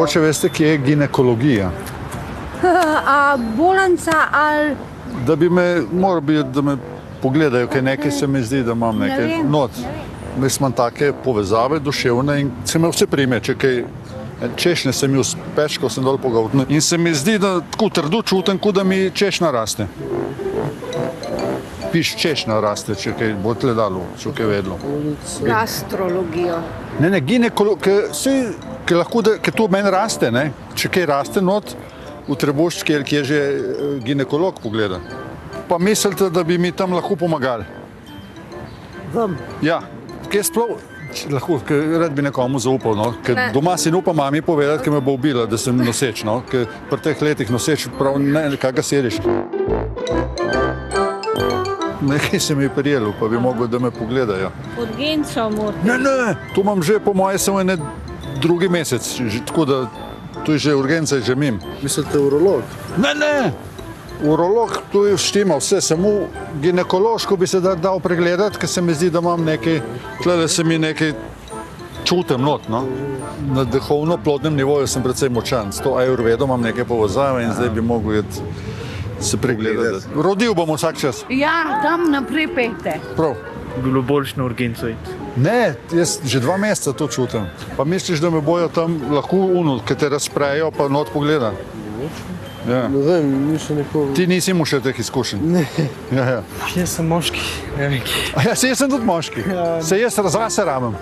mogoče veste, kje je ginekologija? Bolnica ali... Da bi me, mora biti, da me pogledajo, kaj nekaj se mi zdi, da imam nekaj not. Jaz imam take povezave duševne in se me vse prime, če kaj češnje sem ju speč, ko sem dol pogavtno. In se mi zdi, da tako trdo čutim, kot da mi češnja raste. Piš češnja raste, če kaj bo tle dalo, če kaj vedlo. Gastrologijo. Ne, ginekolog, ker lahko, ker to meni raste, ne, če kaj raste not, v trebuščki, ki je že ginekolog pogleda. Pa mislite, da bi mi tam lahko pomagali? Vam? Ja, kaj sploh, lahko, rad bi nekomu zaupal, no, ker doma si ne upam mami povedati, ker me bo ubila, da sem noseč, no, ker pri teh letih noseč prav ne, kaj ga seriš. Nekaj se mi je prijelo, pa bi mogel, da me pogledajo. Urgenco morate. Ne, to imam že po moje samo ene drugi mesec, tako da tu je že urgenca, že mim. Mislite urolog? Ne, urolog tu je štima vse, samo ginekološko bi se dal pregledati, ker se mi zdi, da imam nekaj, tle se mi nekaj čutim not, no. Na duhovno-plodnem nivoju sem precej močan, s to ajurvedo imam neke povezave in zdaj bi mogel se pregledati. Rodil bom vsak čas. Ja, tam naprej pejte. Prav. Bilo boljš na urgenco iti. Ne, jaz že 2 meseca to čutim. Pa misliš, da me bojo tam lahko ki te razprejo, pa not pogleda? Ja. Ne vem, nisem nikoli... Ti nisi imel še teh izkušenj? Ne. Ja. Jaz sem moški, ne vem kje. Ja, jaz sem tudi moški. Se jaz zase ramem.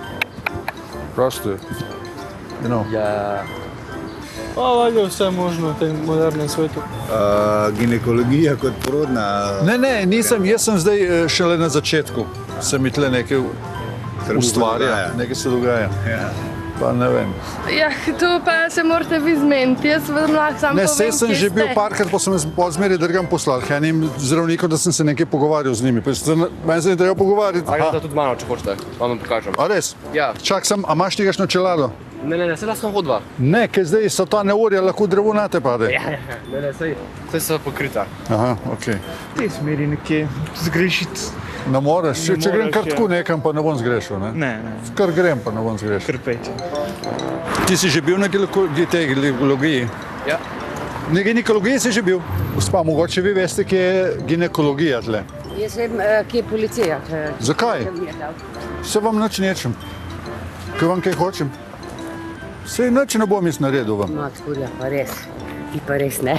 Prosto je. Ja. Valjda vse možno v tem modernem svetu. Ginekologija kot porodna... Ne, nisem, jaz sem zdaj šele na začetku. Se mi tle nekaj ustvarja, nekaj se dogaja. Ja. Pa ne vem. Ja, tu pa se morate vi zmeniti, jaz vam lahko sam povem, Ne, sem že bil parkrat, pa sem pozmeri drgam poslal enim zdravnikom, da sem se nekaj pogovarjal z njimi. Meni se ne treba pogovarjati. Ajde, tudi mano, če hočete, vam pokažem. A res? Ja. Čak sem, a imaš nekakšno čelado? Ne, se da sem hodva. Ne, ker zdaj so ta neurja, lahko drevo na te pade. Ne, saj so pokrita. Aha, okej. V tej smeri nekje zgrešiti. Ne moreš, če grem kar tako nekam, pa ne bom zgrešil, ne? Ne, Kar grem, pa ne bom zgrešil. krpeti. Ti si že bil na ginekologiji? Ja. Na ginekologiji si že bil? Gospa, mogoče vi veste, kje je ginekologija tle? Jaz vem, kje je policija. Zakaj? Se vam nič nečem. Kaj vam kaj hočem? Sej nič ne bom jaz naredil vam. No, skurja, pa res. Ti pa res ne.